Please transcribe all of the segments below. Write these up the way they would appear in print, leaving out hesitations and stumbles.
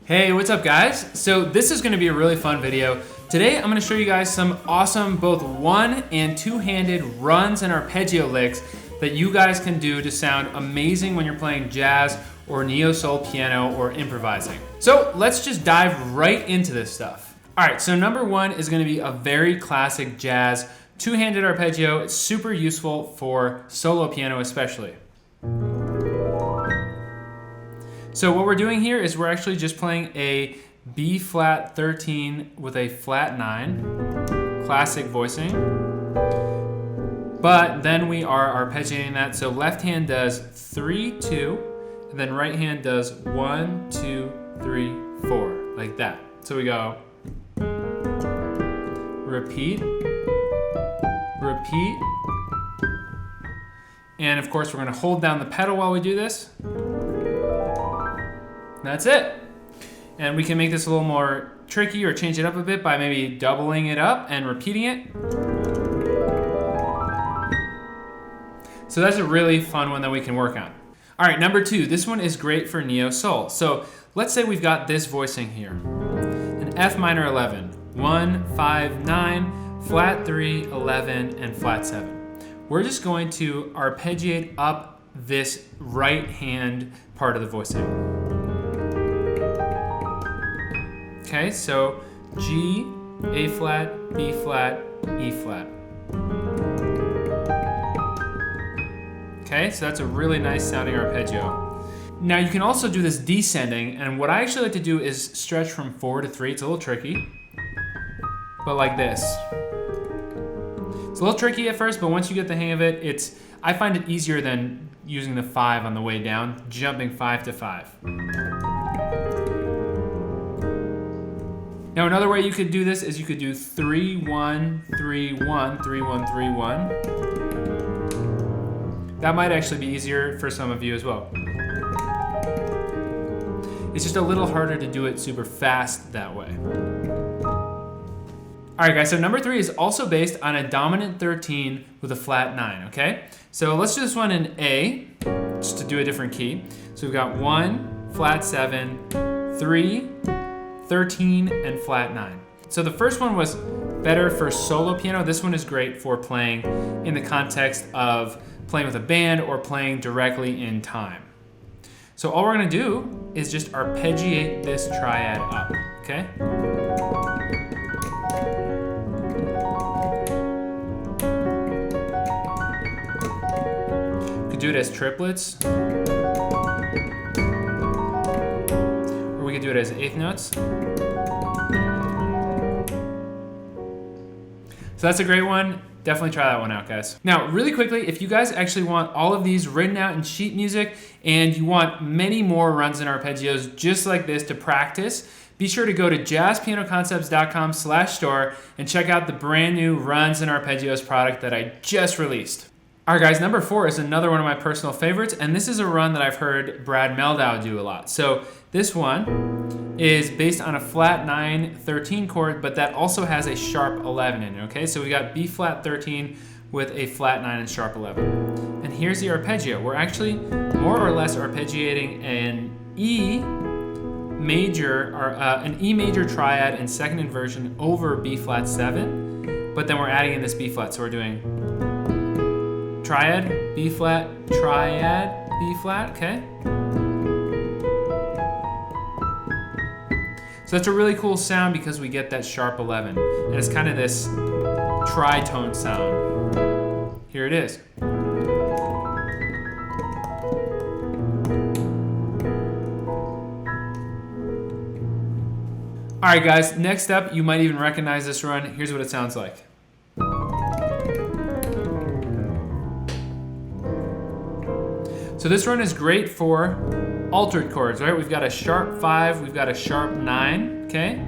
Hey, what's up guys? So this is gonna be a really fun video. Today I'm gonna show you guys some awesome both one and two-handed runs and arpeggio licks that you guys can do to sound amazing when you're playing jazz or neo-soul piano or improvising. So let's just dive right into this stuff. All right, so number one is gonna be a very classic jazz two-handed arpeggio. It's super useful for solo piano especially. So what we're doing here is we're actually just playing a B flat 13 with a flat 9, classic voicing. But then we are arpeggiating that. So left hand does 3, 2, and then right hand does 1, 2, 3, 4, like that. So we go repeat, repeat, and of course we're gonna hold down the pedal while we do this. That's it. And we can make this a little more tricky or change it up a bit by maybe doubling it up and repeating it. So that's a really fun one that we can work on. All right, number two, this one is great for neo soul. So let's say we've got this voicing here. An F minor 11, 1, 5, 9, flat 3, 11, and flat 7. We're just going to arpeggiate up this right hand part of the voicing. Okay, so G, A flat, B flat, E flat. Okay, so that's a really nice sounding arpeggio. Now you can also do this descending, and what I actually like to do is stretch from 4 to 3. It's a little tricky, but like this. It's a little tricky at first, but once you get the hang of it, I find it easier than using the 5 on the way down, jumping 5 to 5. Now another way you could do this is you could do 3, 1, 3, 1, 3, 1, 3, 1. That might actually be easier for some of you as well. It's just a little harder to do it super fast that way. All right guys, so number 3 is also based on a dominant 13 with a flat 9, okay? So let's do this one in A, just to do a different key. So we've got 1, flat 7, 3, 13, and flat 9. So the first one was better for solo piano. This one is great for playing in the context of playing with a band or playing directly in time. So all we're gonna do is just arpeggiate this triad up, okay? You could do it as triplets, or we could do it as eighth notes. So that's a great one. Definitely try that one out, guys. Now, really quickly, if you guys actually want all of these written out in sheet music and you want many more runs and arpeggios just like this to practice, be sure to go to jazzpianoconcepts.com/store and check out the brand new runs and arpeggios product that I just released. All right, guys, number 4 is another one of my personal favorites, and this is a run that I've heard Brad Melhdow do a lot. So this one is based on a flat 9, 13 chord, but that also has a sharp 11 in it, okay? So we got B flat 13 with a flat 9 and sharp 11. And here's the arpeggio. We're actually more or less arpeggiating an E major triad and second inversion over B flat 7, but then we're adding in this B flat, so we're doing triad, B flat, triad, B flat, okay? So that's a really cool sound because we get that sharp 11. And it's kind of this tritone sound. Here it is. All right, guys, next up, you might even recognize this run. Here's what it sounds like. So this run is great for altered chords, right? We've got a sharp 5, we've got a sharp 9, okay?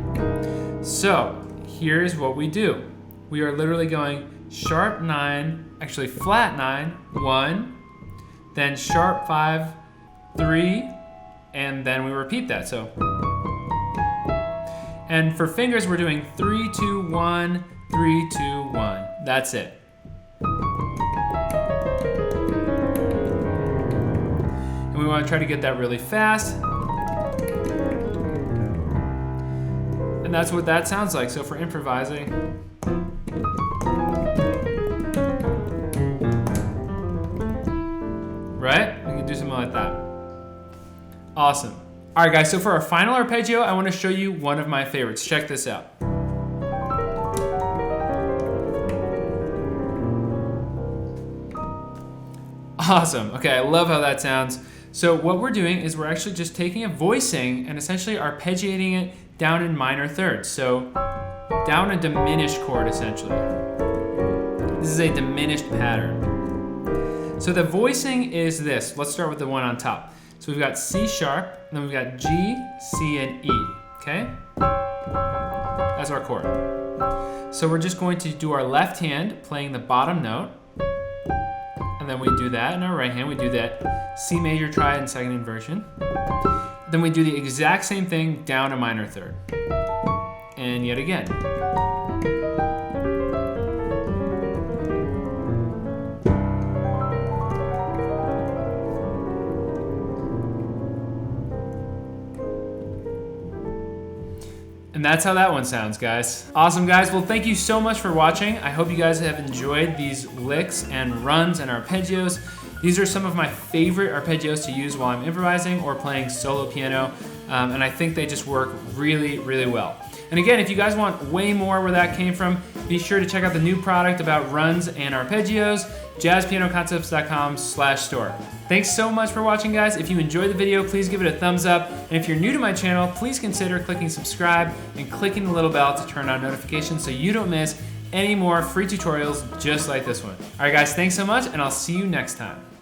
So here's what we do. We are literally going sharp 9, actually flat 9, 1, then sharp 5, 3, and then we repeat that, so. And for fingers, we're doing 3, 2, 1, 3, 2, 1. That's it. And we want to try to get that really fast. And that's what that sounds like. So for improvising, right? We can do something like that. Awesome. All right, guys, so for our final arpeggio, I want to show you one of my favorites. Check this out. Awesome. Okay, I love how that sounds. So what we're doing is we're actually just taking a voicing and essentially arpeggiating it down in minor thirds. So down a diminished chord, essentially. This is a diminished pattern. So the voicing is this. Let's start with the one on top. So we've got C sharp, and then we've got G, C, and E, okay? That's our chord. So we're just going to do our left hand playing the bottom note, and then we do that in our right hand. We do that C major triad and second inversion. Then we do the exact same thing down a minor third. And yet again. And that's how that one sounds, guys. Awesome, guys. Well, thank you so much for watching. I hope you guys have enjoyed these licks and runs and arpeggios. These are some of my favorite arpeggios to use while I'm improvising or playing solo piano, and I think they just work really, really well. And again, if you guys want way more where that came from, be sure to check out the new product about runs and arpeggios, jazzpianoconcepts.com/store. Thanks so much for watching, guys. If you enjoyed the video, please give it a thumbs up. And if you're new to my channel, please consider clicking subscribe and clicking the little bell to turn on notifications so you don't miss any more free tutorials just like this one. All right, guys, thanks so much, and I'll see you next time.